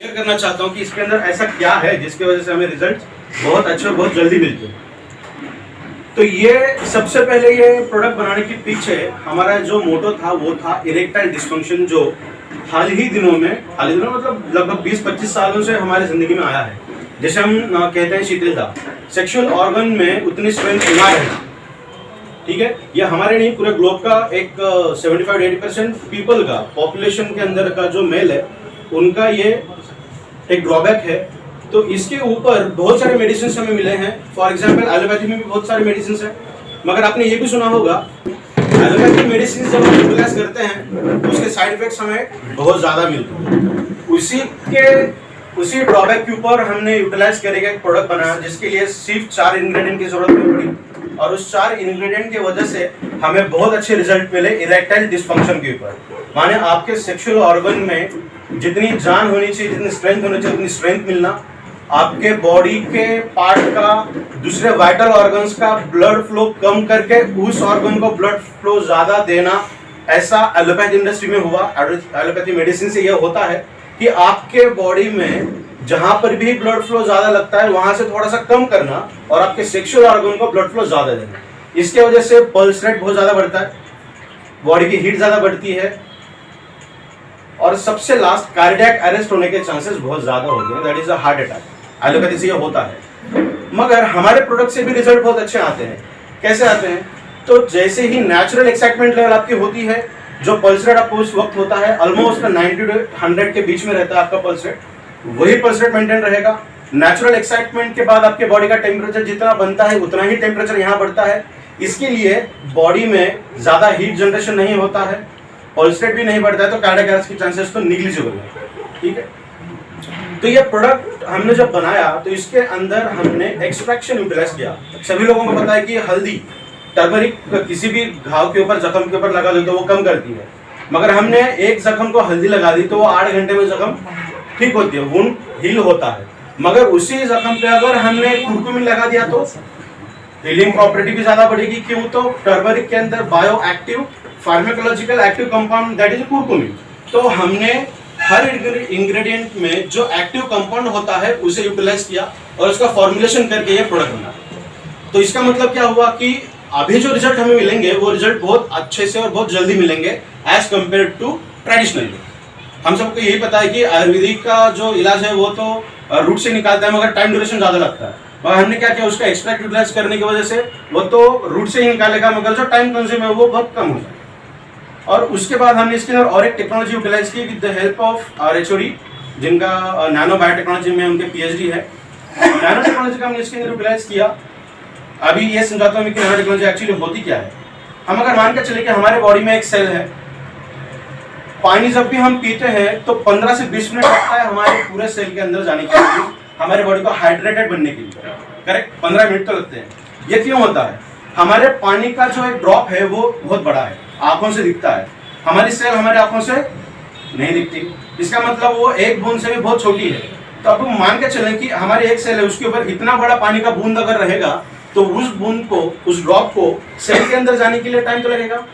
Share करना चाहता हूँ कि इसके अंदर ऐसा क्या है जिसकी वजह से हमें रिजल्ट बहुत अच्छे और बहुत जल्दी मिलते हैं। तो ये सबसे पहले ये प्रोडक्ट बनाने के पीछे हमारा जो मोटो था वो था इरेक्टाइल डिस्फंक्शन, जो हाल ही दिनों मतलब लगभग 20-25 सालों से हमारे जिंदगी में आया है। जैसे हम कहते हैं शिथिलता, सेक्सुअल ऑर्गन में उतनी स्ट्रेंथ ना रहना। ठीक है, ये हमारे नहीं पूरे ग्लोब का एक 75-80% पीपल का पॉपुलेशन के अंदर का जो मेल है उनका ये एक ड्रॉबैक है। तो इसके ऊपर बहुत सारे मेडिसिन हमें मिले हैं। फॉर एग्जांपल एलोपैथी में भी बहुत सारे मेडिसिन हैं, मगर आपने ये भी सुना होगा एलोपैथी मेडिसिन जब हम यूटिलाइज करते हैं तो उसके साइड इफेक्ट्स हमें बहुत ज़्यादा मिलते हैं। उसी ड्रॉबैक के ऊपर हमने यूटिलाइज करके एक प्रोडक्ट बनाया जिसके लिए सिर्फ 4 इंग्रेडिएंट की जरूरत नहीं पड़ी, और उस 4 इंग्रेडिएंट की वजह से हमें बहुत अच्छे रिजल्ट मिले इरेक्टाइल डिस्फंक्शन के ऊपर। माने आपके सेक्सुअल ऑर्गन में जितनी जान होनी चाहिए, जितनी स्ट्रेंथ होनी चाहिए, उतनी स्ट्रेंथ मिलना, आपके बॉडी के पार्ट का दूसरे वाइटल ऑर्गन्स का ब्लड फ्लो कम करके उस ऑर्गन को ब्लड फ्लो ज्यादा देना। ऐसा एलोपैथी इंडस्ट्री में हुआ। एलोपैथी मेडिसिन से यह होता है कि आपके बॉडी में जहां पर भी ब्लड फ्लो ज्यादा लगता है वहां से थोड़ा सा कम करना और आपके सेक्सुअल ऑर्गन को ब्लड फ्लो ज्यादा देना। इसके वजह से पल्स रेट बहुत ज्यादा बढ़ता है, बॉडी की हीट ज्यादा बढ़ती है, और सबसे लास्ट कार्डियक अरेस्ट होने के चांसेस बहुत ज्यादा होते हैं, that is a heart attack. Allopathy से ये होता है। मगर हमारे प्रोडक्ट से भी रिजल्ट बहुत अच्छे आते हैं। कैसे आते हैं? तो जैसे ही नेचुरल एक्साइटमेंट लेवल आपकी होती है, जो पल्स रेट आपको उस वक्त होता है ऑलमोस्ट 90 to 100 के बीच में रहता है आपका पल्स रेट, वही पल्स रेट मेंटेन रहेगा। नेचुरल एक्साइटमेंट के बाद आपके बॉडी का टेम्परेचर जितना बनता है उतना ही टेम्परेचर यहाँ बढ़ता है। इसके लिए बॉडी में ज्यादा हीट जनरेशन नहीं होता है, पल्स रेट भी नहीं बढ़ता है, तो कार्डियक अरेस्ट की चांसेस तो निग्लिजिबल है। ठीक है, तो ये प्रोडक्ट हमने जब बनाया तो इसके अंदर हमने एक्सट्रैक्शन यूटिलाइज किया। सभी लोगों को पता है कि हल्दी, टर्मरिक किसी भी घाव के ऊपर, जख्म के ऊपर लगा दो तो वो कम करती है, मगर हमने एक जख्म को हल्दी लगा दी तो वो 8 घंटे में जख्म ठीक होती है, वुंड हील होता है। मगर उसी जख्म पे अगर हमने कुरकुमिन लगा दिया तो हीलिंग प्रॉपर्टी भी ज्यादा बढ़ेगी। क्यों? तो टर्मरिक के अंदर bio active pharmacological active compound that is curcumin. तो हमने हर इंग्रेडिएंट में जो एक्टिव कंपाउंड होता है उसे यूटिलाइज किया और उसका फॉर्मुलेशन करके ये प्रोडक्ट बना। तो इसका मतलब क्या हुआ कि अभी जो रिजल्ट हमें मिलेंगे वो रिजल्ट बहुत अच्छे से और बहुत जल्दी मिलेंगे एज कम्पेयर टू ट्रेडिशनल। हम सबको यही पता है कि आयुर्वेदिक का जो इलाज है वो तो रूट से निकालता है, मगर टाइम ड्यूरेशन ज्यादा लगता है। और हमने क्या किया, उसका एक्सट्रैक्ट यूटिलाइज करने की वजह से वो तो रूट से ही निकालेगा, मगर जो टाइम कंज्यूम है वो बहुत कम हो जाए। और उसके बाद हमने इसके अंदर और एक टेक्नोलॉजी यूटिलाइज की with the help of RHOD, जिनका नैनो बायोटेक्नोलॉजी में उनके PhD है। नैनो टेक्नोलॉजी का हमने इसके अंदर यूटिलाइज किया। अभी ये समझाता हूँ कि नैनो टेक्नोलॉजी एक्चुअली होती क्या है। हम अगर मान के चले कि हमारे बॉडी में एक सेल है, पानी जब भी हम पीते हैं तो 15 से 20 मिनट लगता है हमारे पूरे सेल के अंदर जाने के लिए, हमारे बॉडी को हाइड्रेटेड बनने के लिए। करेक्ट, 15 मिनट तो लगते हैं। ये क्यों होता है? हमारे पानी का जो एक ड्रॉप है वो बहुत बड़ा है, आंखों से दिखता है, हमारी सेल हमारे आंखों से नहीं दिखती। इसका मतलब वो एक बूंद से भी बहुत छोटी है। तो अब हम मान के चलें कि हमारी एक सेल है, उसके ऊपर इतना बड़ा पानी का बूंद अगर रहेगा तो उस बूंद को, उस ड्रॉप को सेल के अंदर जाने के लिए टाइम तो लगेगा।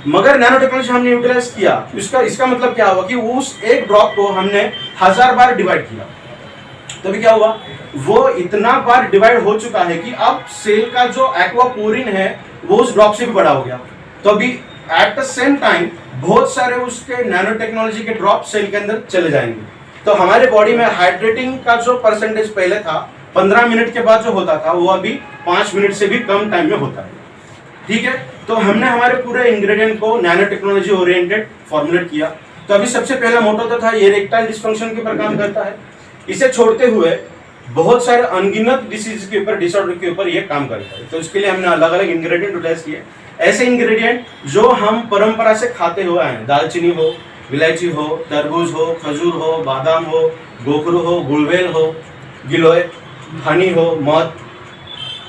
मगर नैनो टेक्नोलॉजी हमने यूटिलाइज किया, इसका मतलब क्या हुआ कि उस एक ड्रॉप को हमने 1000 बार डिवाइड किया। तो अभी क्या हुआ, वो इतना बार डिवाइड हो चुका है कि अब सेल का जो एक्वापोरिन है वो उस ड्रॉप से भी बड़ा हो गया। तो अभी एट द सेम टाइम बहुत सारे उसके नैनो टेक्नोलॉजी के ड्रॉप सेल के अंदर चले जाएंगे। तो हमारे बॉडी में हाइड्रेटिंग का जो परसेंटेज पहले था 15 मिनट के बाद जो होता था वो अभी 5 मिनट से भी कम टाइम में होता है। ठीक है, तो हमने हमारे पूरे इंग्रेडिएंट को नैनो टेक्नोलॉजी ओरिएंटेड फॉर्मुलेट किया। तो अभी सबसे पहला मोटो तो था ये इरेक्टाइल डिस्फंक्शन के ऊपर काम करता है। इसे छोड़ते हुए बहुत सारे अनगिनत डिसीज के ऊपर, डिसऑर्डर के ऊपर ये काम करता है। तो इसके लिए हमने अलग अलग इंग्रेडिएंट यूटिलाइज किए, ऐसे इंग्रेडिएंट जो हम परंपरा से खाते हुए आए हैं। दालचीनी हो, इलायची हो, तरबूज हो, खजूर हो, बादाम हो, गोखरू हो, गुड़वेल हो, गिलोय, हनी हो, मध।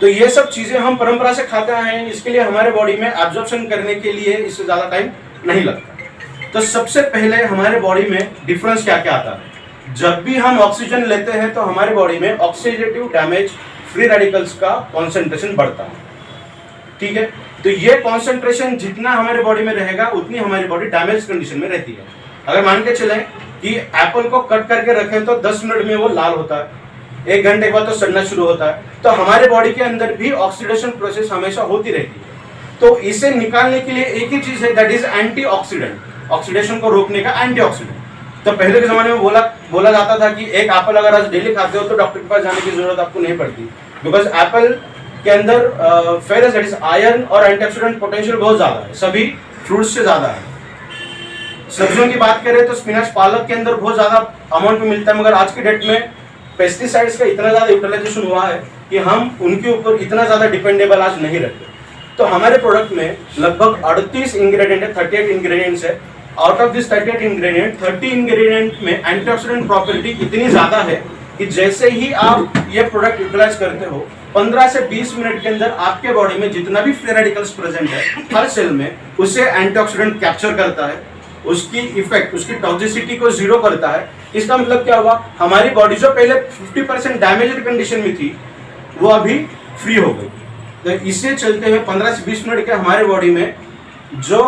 तो ये सब चीजें हम परंपरा से खाते आए हैं। इसके लिए हमारे बॉडी में एब्जॉर्प्शन करने के लिए इससे ज्यादा टाइम नहीं लगता। तो सबसे पहले हमारे बॉडी में डिफरेंस क्या क्या आता है? जब भी हम ऑक्सीजन लेते हैं तो हमारे बॉडी में ऑक्सीडेटिव डैमेज फ्री रेडिकल्स का कॉन्सेंट्रेशन बढ़ता है। ठीक है, तो ये कॉन्सेंट्रेशन जितना हमारे बॉडी में रहेगा उतनी हमारी बॉडी डैमेज कंडीशन में रहती है। अगर मान के चलें कि एप्पल को कट करके रखें तो 10 मिनट में वो लाल होता है, 1 घंटे के बाद तो सड़ना शुरू होता है। तो हमारे बॉडी के अंदर भी ऑक्सीडेशन प्रोसेस हमेशा होती रहती है। तो इसे निकालने के लिए एक ही चीज है, दैट इज एंटीऑक्सीडेंट, ऑक्सीडेशन को रोकने का एंटीऑक्सीडेंट। तो पहले के जमाने में बोला जाता था कि एक एप्पल अगर आज डेली खाते हो तो डॉक्टर के पास जाने की जरूरत आपको नहीं पड़ती, बिकॉज एप्पल के अंदर फेरस दैट इज आयरन और एंटीऑक्सीडेंट पोटेंशियल बहुत ज्यादा है, सभी फ्रूट्स से ज्यादा है। सब्जियों की बात करें तो स्पिनच, पालक के अंदर बहुत ज्यादा अमाउंट में मिलता है, मगर आज की डेट में पेस्टिसाइड्स का इतना ज्यादा यूटिलाइजेशन हुआ है कि हम उनके ऊपर इतना ज्यादा डिपेंडेबल आज नहीं रहते। तो हमारे प्रोडक्ट में लगभग 38 इंग्रेडिएंट है, 38 इंग्रेडिएंट्स है। Out of this 38 ingredient, 30 ingredient में एंटीऑक्सीडेंट प्रॉपर्टी इतनी ज्यादा है कि जैसे ही आप ये प्रोडक्ट यूटिलाइज करते हो 15 से 20 मिनट के अंदर आपके बॉडी में जितना भी फ्री रेडिकल्स प्रेजेंट है हर सेल में, उससे एंटीऑक्सीडेंट कैप्चर करता है, उसकी इफेक्ट, उसकी टॉक्सिसिटी को जीरो करता है। इसका मतलब क्या हुआ, हमारी बॉडी जो पहले 50% डैमेज्ड कंडीशन में थी वो अभी फ्री हो गई। तो इससे चलते हुए 15 से 20 मिनट के हमारे बॉडी में जो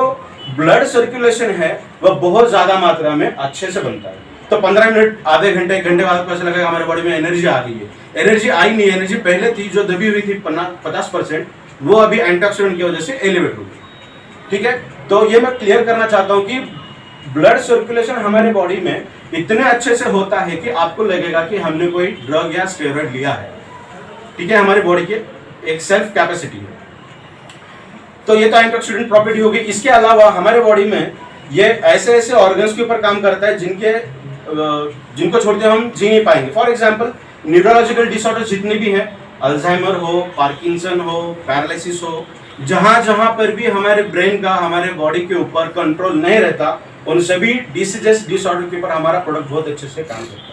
ब्लड सर्कुलेशन है वह बहुत ज्यादा मात्रा में अच्छे से बनता है। तो 15 मिनट, आधे घंटे, 1 घंटे बाद आपको ऐसा लगेगा हमारे बॉडी में एनर्जी आ गई है। एनर्जी आई नहीं, एनर्जी पहले थी जो दबी हुई थी 50%, वो अभी एंटीऑक्सीडेंट की वजह से एलिवेट हो गई। ठीक है, तो ये मैं क्लियर करना चाहता हूँ कि ब्लड सर्कुलेशन हमारे बॉडी में इतने अच्छे से होता है कि आपको लगेगा कि हमने कोई ड्रग या स्टेरॉइड लिया है। ठीक है, हमारी बॉडी के एक सेल्फ कैपेसिटी है। तो ये तो एंटीऑक्सीडेंट प्रॉपर्टी होगी। इसके अलावा हमारे बॉडी में ये ऐसे ऐसे ऑर्गन्स के ऊपर काम करता है जिनको छोड़ते हम जी नहीं पाएंगे। फॉर एग्जाम्पल न्यूरोलॉजिकल डिसऑर्डर जितने भी हैं, अल्जाइमर हो, पार्किंसन हो, पैरालिसिस हो, जहां जहां पर भी हमारे ब्रेन का, हमारे बॉडी के ऊपर कंट्रोल नहीं रहता, उन सभी डिसीजेस, डिसऑर्डर के ऊपर हमारा प्रोडक्ट बहुत अच्छे से काम करता है।